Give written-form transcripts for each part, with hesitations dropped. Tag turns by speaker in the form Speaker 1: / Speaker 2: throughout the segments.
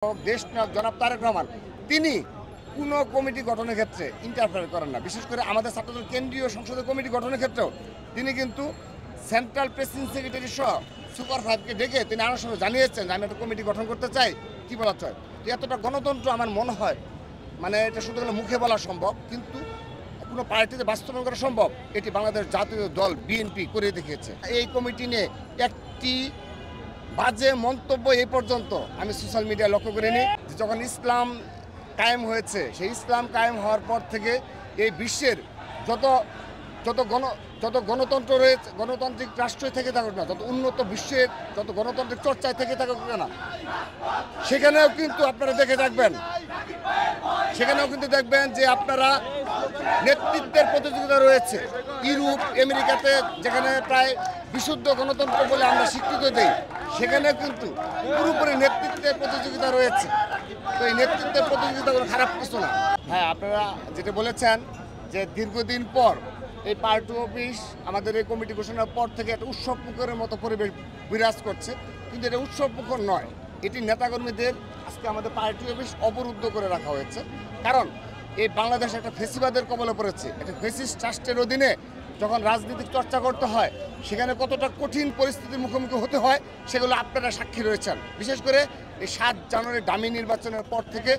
Speaker 1: দেশ নায়ক জনাব তারেক রহমান তিনি কোনো কমিটি গঠনের ক্ষেত্রে ইন্টারফেয়ার করেন না। বিশেষ করে আমাদের ছাত্রদল কেন্দ্রীয় সংসদের কমিটি গঠনের ক্ষেত্রেও তিনি কিন্তু সেন্ট্রাল প্রেসিডেন্ট সেক্রেটারি সহ সুপার ফাইভকে ডেকে তিনি আমার সঙ্গে জানিয়েছেন যে আমি একটা কমিটি গঠন করতে চাই, কী বলা চাই। তো এতটা গণতন্ত্র আমার মনে হয় মানে এটা শুধু মুখে বলা সম্ভব, কিন্তু কোনো পার্টিতে বাস্তবায়ন করা সম্ভব এটি বাংলাদেশ জাতীয় দল বিএনপি করে দেখিয়েছে। এই কমিটি নিয়ে একটি বাজে মন্তব্য এই পর্যন্ত আমি সোশ্যাল মিডিয়ায় লক্ষ্য করিনি। যখন ইসলাম কায়েম হয়েছে, সেই ইসলাম কায়েম হওয়ার পর থেকে এই বিশ্বের যত গণতন্ত্র রয়েছে, গণতান্ত্রিক রাষ্ট্রই থেকে থাকুক না, যত উন্নত বিশ্বের যত গণতান্ত্রিক চর্চায় থেকে থাকুক না, সেখানেও কিন্তু আপনারা দেখবেন যে আপনারা নেতৃত্বের প্রতিযোগিতা রয়েছে। ইউরোপ আমেরিকাতে যেখানে প্রায় বিশুদ্ধ গণতন্ত্র বলে আমরা স্বীকৃত দিই, সেখানে কিন্তু পুরোপুরি নেতৃত্বের প্রতিযোগিতা রয়েছে। তো এই নেতৃত্বের প্রতিযোগিতা কোনো খারাপ কিছু না। হ্যাঁ, আপনারা যেটা বলেছেন যে দীর্ঘদিন পর এই পার্টি অফিস আমাদের এই কমিটি ঘোষণার পর থেকে একটা উৎসব মুখরের মতো পরিবেশ বিরাজ করছে, কিন্তু এটা উৎসব মুখর নয়। এটি নেতাকর্মীদের আজকে আমাদের পার্টি অফিস অবরুদ্ধ করে রাখা হয়েছে। কারণ এই বাংলাদেশ একটা ফেসিবাদের কবলে পড়েছে। একটা ফেসিস্ট রাষ্ট্রের অধীনে যখন রাজনৈতিক চর্চা করতে হয়, সেখানে কতটা কঠিন পরিস্থিতির মুখোমুখি হতে হয় সেগুলো আপনারা সাক্ষী রয়েছেন। বিশেষ করে এই ৭ জানুয়ারি ডামি নির্বাচনের পর থেকে,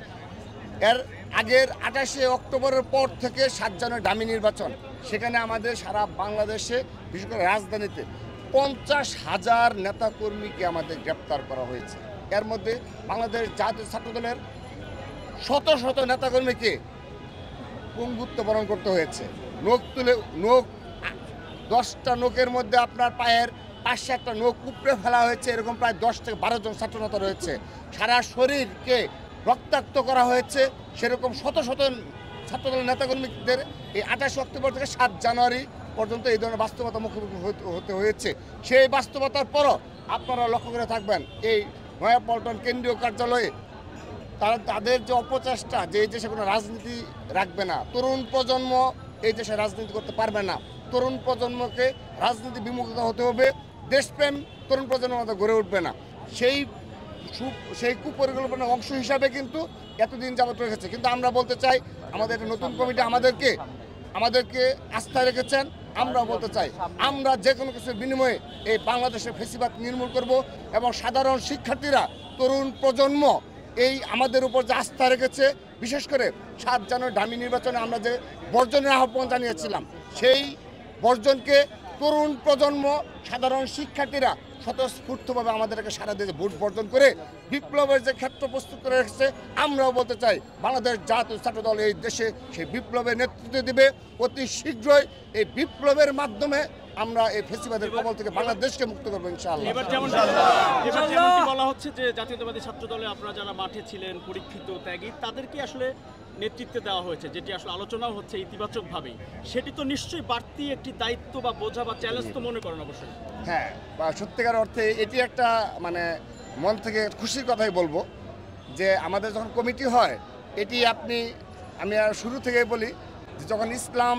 Speaker 1: এর আগের ২৮শে অক্টোবরের পর থেকে ৭ জানুয়ারি ডামি নির্বাচন, সেখানে আমাদের সারা বাংলাদেশে বিশেষ করে রাজধানীতে ৫০,০০০ নেতাকর্মীকে আমাদের গ্রেপ্তার করা হয়েছে। এর মধ্যে বাংলাদেশ জাতীয় ছাত্রদলের শত শত নেতাকর্মীকে পঙ্গুত্ব বরণ করতে হয়েছে। নখ 10টা নখের মধ্যে আপনার পায়ের ৫-৭টা নখ উপড়ে ফেলা হয়েছে। এরকম প্রায় ১০ থেকে ১২ জন ছাত্রনেতা রয়েছে। সারা শরীরকে রক্তাক্ত করা হয়েছে। সেরকম শত শত ছাত্রদলের নেতাকর্মীদের এই ২৮ অক্টোবর থেকে ৭ জানুয়ারি পর্যন্ত এই ধরনের বাস্তবতা মুখোমুখি হতে হয়েছে। সেই বাস্তবতার পরও আপনারা লক্ষ্য করে থাকবেন এই নয়াপল্টন কেন্দ্রীয় কার্যালয়ে তাদের যে অপচেষ্টা, যে এই দেশে কোনো রাজনীতি রাখবে না, তরুণ প্রজন্ম এই দেশে রাজনীতি করতে পারবে না, তরুণ প্রজন্মকে রাজনীতি বিমুখতা হতে হবে, দেশপ্রেম তরুণ প্রজন্মের মধ্যে গড়ে উঠবে না, সেই কুপরিকল্পনার অংশ হিসাবে কিন্তু এতদিন যাবত রেখেছে। কিন্তু আমরা বলতে চাই, আমাদের নতুন কমিটি আমাদেরকে আস্থা রেখেছেন। আমরা বলতে চাই, আমরা যে কোনো কিছুর বিনিময়ে এই বাংলাদেশের ফেসিবাদ নির্মূল করব এবং সাধারণ শিক্ষার্থীরা, তরুণ প্রজন্ম এই আমাদের উপর যে আস্থা রেখেছে, বিশেষ করে ৭ জানুয়ারি ডামি নির্বাচনে আমরা যে বর্জনের আহ্বান জানিয়েছিলাম, সেই বর্জনকে তরুণ প্রজন্ম, সাধারণ শিক্ষার্থীরা স্বতঃস্ফূর্তভাবে আমাদেরকে সারা দিয়ে ভোট বর্জন করে বিপ্লবের যে ক্ষেত্র প্রস্তুত করে রেখেছে। আমরাও বলতে চাই, বাংলাদেশ জাতীয় ছাত্রদল এই দেশে সেই বিপ্লবের নেতৃত্ব দেবে। অতি শীঘ্রই এই বিপ্লবের মাধ্যমে আমরা এই ফেসিবাদের কবল থেকে বাংলাদেশকে মুক্ত করবো ইনশাআল্লাহ।
Speaker 2: এবার বলা হচ্ছে যে জাতীয়তাবাদী ছাত্রদলে আপনারা যারা মাঠে ছিলেন, পরীক্ষিত ত্যাগী, তাদেরকে আসলে নেতৃত্বে দেওয়া হয়েছে, যেটি আসলে আলোচনাও হচ্ছে ইতিবাচকভাবেই। সেটি তো নিশ্চয়ই বাড়তি একটি দায়িত্ব বা বোঝা বা চ্যালেঞ্জ তো মনে করেন অবশ্যই।
Speaker 1: হ্যাঁ, সত্যিকার অর্থে এটি একটা মানে মন থেকে খুশির কথাই বলবো যে আমাদের যখন কমিটি হয়, এটি আমি আর শুরু থেকেই বলি যে যখন ইসলাম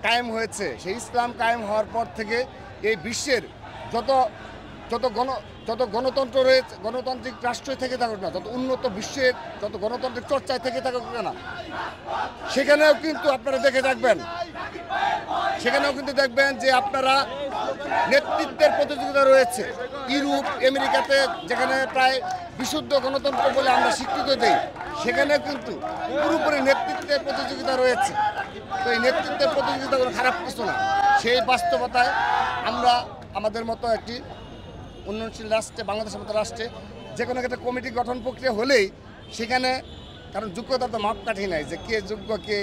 Speaker 1: কায়েম হয়েছে, সেই ইসলাম কায়েম হওয়ার পর থেকে এই বিশ্বের যত গণতন্ত্র রয়েছে, গণতান্ত্রিক রাষ্ট্রই থেকে থাকুক না, যত উন্নত বিশ্বের যত গণতান্ত্রিক চর্চায় থেকে থাকুক না, সেখানেও কিন্তু আপনারা দেখবেন যে আপনারা নেতৃত্বের প্রতিযোগিতা রয়েছে। ইউরোপ আমেরিকাতে যেখানে প্রায় বিশুদ্ধ গণতন্ত্র বলে আমরা স্বীকৃত দিই, সেখানে কিন্তু পুরোপুরি নেতৃত্বের প্রতিযোগিতা রয়েছে। তো এই নেতৃত্বের প্রতিযোগিতা কোনো খারাপ কিছু না। সেই বাস্তবতায় আমরা আমাদের মতো একটি উন্নয়নশীল রাষ্ট্রে, বাংলাদেশের মতো রাষ্ট্রে যে কোনো একটা কমিটি গঠন প্রক্রিয়া হলেই সেখানে, কারণ যোগ্যতার তো মাপকাঠি নাই যে কে যোগ্য কে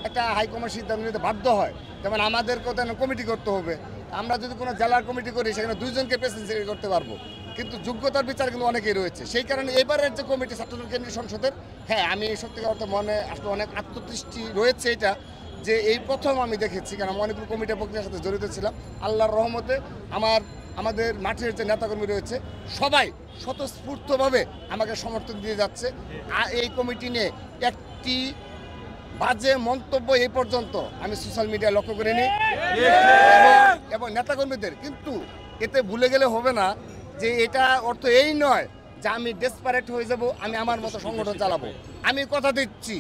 Speaker 1: একটা হাইকমান্ড সিদ্ধান্ত নিতে বাধ্য হয়। যেমন আমাদেরকেও তো কমিটি করতে হবে। আমরা যদি কোনো জেলার কমিটি করি, সেখানে ২ জনকে প্রেসিডেন্ট সেক্রেটারি করতে পারবো, কিন্তু যোগ্যতার বিচার কিন্তু অনেকেই রয়েছে। সেই কারণে এবারের যে কমিটি ছাত্রদল কেন্দ্রীয় সংসদের, হ্যাঁ, আমি সত্যিকার অর্থে মনে আসলে অনেক আত্মতৃষ্টি রয়েছে এটা যে এই প্রথম আমি দেখেছি, কারণ আমি অনেকগুলো কমিটি প্রক্রিয়ার সাথে জড়িত ছিলাম। আল্লাহর রহমতে আমাদের মাঠের যে নেতাকর্মী রয়েছে সবাই স্বতঃস্ফূর্তভাবে আমাকে সমর্থন দিয়ে যাচ্ছে। আর এই কমিটি নিয়ে একটি বাজে মন্তব্য এই পর্যন্ত আমি সোশ্যাল মিডিয়ায় লক্ষ্য করিনি এবং নেতাকর্মীদের। কিন্তু এতে ভুলে গেলে হবে না যে এটা অর্থ এই নয় যে আমি ডেসপারেট হয়ে যাব, আমি আমার মতো সংগঠন চালাবো। আমি কথা দিচ্ছি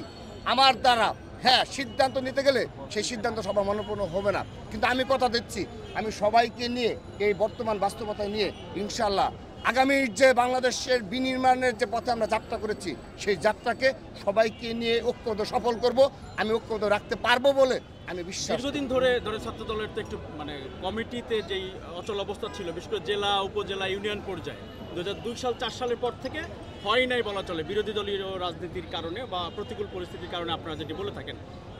Speaker 1: আমার দ্বারা, হ্যাঁ, সিদ্ধান্ত নিতে গেলে সেই সিদ্ধান্ত সবার মনোপূর্ণ হবে না, কিন্তু আমি কথা দিচ্ছি আমি সবাইকে নিয়ে এই বর্তমান বাস্তবতায় নিয়ে ইনশাল্লাহ আগামীর যে বাংলাদেশের বিনির্মাণের যে পথে আমরা যাত্রা করেছি সেই যাত্রাকে সবাইকে নিয়ে ঐক্যবদ্ধ সফল করব। আমি ঐক্যবদ্ধ রাখতে পারবো বলে আমি বিশ্বাস।
Speaker 2: দীর্ঘদিন ধরে ছাত্র দলের তো একটু মানে কমিটিতে যেই অচল অবস্থা ছিল, বিশেষ করে জেলা, উপজেলা, ইউনিয়ন পর্যায়ে 2002-4 সালের পর থেকে হয় নাই বলা চলে, বিরোধী দলীয় রাজনীতির কারণে বা প্রতিকূল পরিস্থিতির কারণে আপনারা যেটি বলে থাকেন।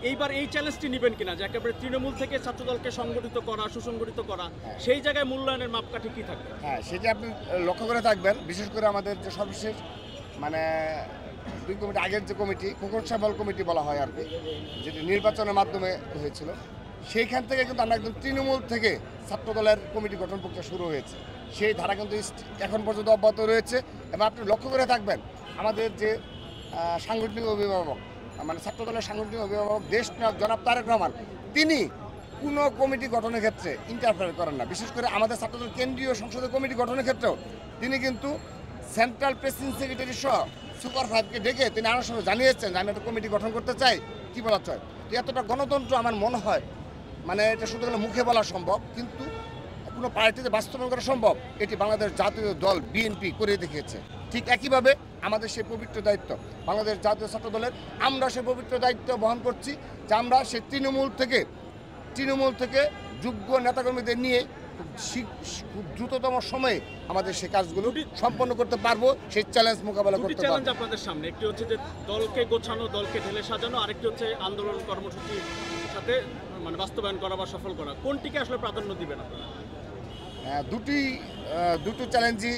Speaker 2: এইবার এই চ্যালেঞ্জটি নেবেন কিনা যে একেবারে তৃণমূল থেকে ছাত্রদলকে সংগঠিত করা, সুসংগঠিত করা, সেই জায়গায় মূল্যায়নের মাপকাঠি কি থাকবে?
Speaker 1: হ্যাঁ, সেটা আপনি লক্ষ্য করে থাকবেন। বিশেষ করে আমাদের যে সর্বশেষ মানে দুই কমিটি, আগের যে কমিটি খোকন সাহেব কমিটি বলা হয় আর কি, যেটি নির্বাচনের মাধ্যমে হয়েছিল, সেইখান থেকে কিন্তু আমরা একদম তৃণমূল থেকে ছাত্রদলের কমিটি গঠন প্রক্রিয়া শুরু হয়েছে। সেই ধারা কিন্তু এখন পর্যন্ত অব্যাহত রয়েছে। এবং আপনি লক্ষ্য করে থাকবেন আমাদের যে সাংগঠনিক অভিভাবক, মানে ছাত্রদলের সাংগঠনিক অভিভাবক দেশনায়ক জনাব তারেক রহমান, তিনি কোনো কমিটি গঠনের ক্ষেত্রে ইন্টারফেয়ার করেন না। বিশেষ করে আমাদের ছাত্রদল কেন্দ্রীয় সংসদীয় কমিটি গঠনের ক্ষেত্রেও তিনি কিন্তু সেন্ট্রাল প্রেসিডেন্ট সেক্রেটারি সহ সুপার 5কে ডেকে তিনি আনুষ্ঠানিক জানিয়েছেন যে আমি একটা কমিটি গঠন করতে চাই, কী বলা চাই। তো এতটা গণতন্ত্র আমার মনে হয় মানে এটা শুধু গেলে মুখে বলা সম্ভব, কিন্তু কোনো পার্টিতে বাস্তবায়ন করা সম্ভব, এটি বাংলাদেশ জাতীয় দল বিএনপি করে দেখিয়েছে। ঠিক একইভাবে আমাদের সেই পবিত্র দায়িত্ব বাংলাদেশ জাতীয় ছাত্র দলের, আমরা সেই পবিত্র দায়িত্ব বহন করছি যে আমরা সেই তৃণমূল থেকে যোগ্য নেতাকর্মীদের নিয়ে খুব দ্রুততম সময়ে আমাদের সেই কাজগুলো সম্পন্ন করতে পারবো, সেই চ্যালেঞ্জ মোকাবেলা করতে পারবো।
Speaker 2: চ্যালেঞ্জ আপনাদের সামনে একটি হচ্ছে যে দলকে গোছানো, দলকে ঢেলে সাজানো, আরেকটি হচ্ছে আন্দোলন কর্মসূচির সাথে মানে বাস্তবায়ন করা বা সফল করা। কোনটিকে আসলে প্রাধান্য দিবেন আপনারা?
Speaker 1: দুটো চ্যালেঞ্জই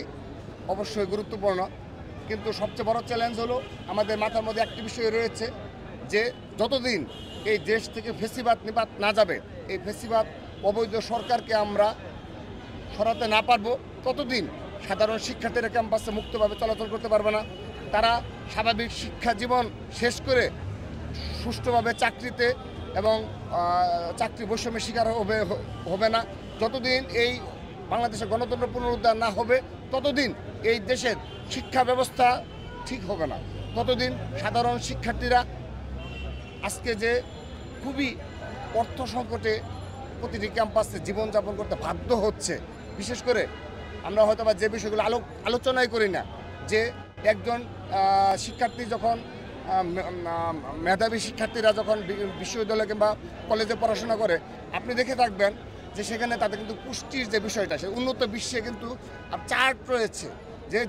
Speaker 1: অবশ্যই গুরুত্বপূর্ণ, কিন্তু সবচেয়ে বড় চ্যালেঞ্জ হলো আমাদের মাথার মধ্যে একটি বিষয় রয়েছে যে যতদিন এই দেশ থেকে ফেসিবাদ নিপাত না যাবে, এই ফেসিবাদ অবৈধ সরকারকে আমরা সরাতে না পারবো, ততদিন সাধারণ শিক্ষার্থীরা ক্যাম্পাসে মুক্তভাবে চলাচল করতে পারবে না। তারা স্বাভাবিক শিক্ষা জীবন শেষ করে সুষ্ঠুভাবে চাকরিতে এবং চাকরি বৈষম্যের শিকার হবে না। যতদিন এই বাংলাদেশের গণতন্ত্র পুনরুদ্ধার না হবে, ততদিন এই দেশের শিক্ষা ব্যবস্থা ঠিক হবে না। ততদিন সাধারণ শিক্ষার্থীরা আজকে যে খুবই অর্থ সংকটে প্রতিটি ক্যাম্পাসে জীবনযাপন করতে বাধ্য হচ্ছে। বিশেষ করে আমরা হয়তো বা যে বিষয়গুলো আলোচনাই করি না, যে একজন শিক্ষার্থী যখন মেধাবী শিক্ষার্থীরা যখন বিশ্ববিদ্যালয় কিংবা কলেজে পড়াশোনা করে, আপনি দেখে থাকবেন যে সেখানে তাদের কিন্তু পুষ্টির যে বিষয়টা, সে উন্নত বিশ্বে কিন্তু চার্ট রয়েছে যে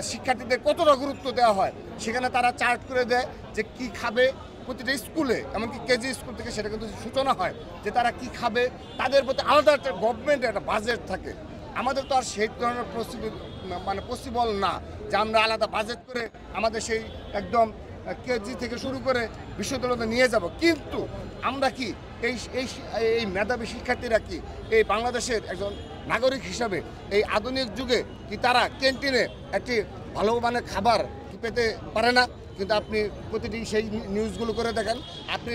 Speaker 1: শিক্ষার্থীদের কতটা গুরুত্ব দেওয়া হয়। সেখানে তারা চার্ট করে দেয় যে কি খাবে প্রতিটা স্কুলে, এমনকি কেজি স্কুল থেকে সেটা কিন্তু সূচনা হয় যে তারা কি খাবে, তাদের প্রতি আলাদা একটা গভর্নমেন্টের একটা বাজেট থাকে। আমাদের তো আর সেই ধরনের পসিবল না যে আমরা আলাদা বাজেট করে আমাদের সেই একদম কেজি থেকে শুরু করে বিশ্ববিদ্যালয়তে নিয়ে যাব। কিন্তু আমরা কি এই মেধাবী শিক্ষার্থীরা কি এই বাংলাদেশের একজন নাগরিক হিসাবে এই আধুনিক যুগে কি তারা ক্যান্টিনে একটি ভালো মানের খাবার কি পেতে পারে না? কিন্তু আপনি প্রতিটি সেই নিউজগুলো করে দেখেন, আপনি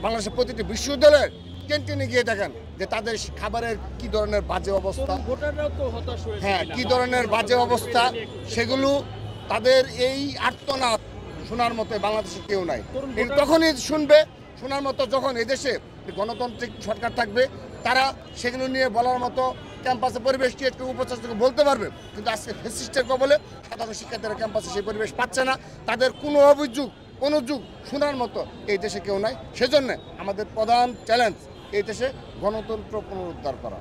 Speaker 1: বাংলাদেশের প্রতিটি বিশ্ববিদ্যালয়ের ক্যান্টিনে গিয়ে দেখেন যে তাদের খাবারের কি ধরনের বাজে অবস্থা, হ্যাঁ কি ধরনের বাজে অবস্থা, সেগুলো তাদের এই আর্তনাদ শোনার মতো বাংলাদেশে কেউ নাই। তখনই শুনবে শোনার মতো যখন এদেশে গণতান্ত্রিক সরকার থাকবে, তারা সেগুলো নিয়ে বলার মতো ক্যাম্পাসে পরিবেশটি একটু উপচারকে বলতে পারবে। কিন্তু আজকে ফ্যাসিস্টের কবলে সাধারণ শিক্ষার্থীরা ক্যাম্পাসে সেই পরিবেশ পাচ্ছে না, তাদের কোনো অনুযোগ শোনার মতো এই দেশে কেউ নাই। সেজন্য আমাদের প্রধান চ্যালেঞ্জ এই দেশে গণতন্ত্র পুনরুদ্ধার করা।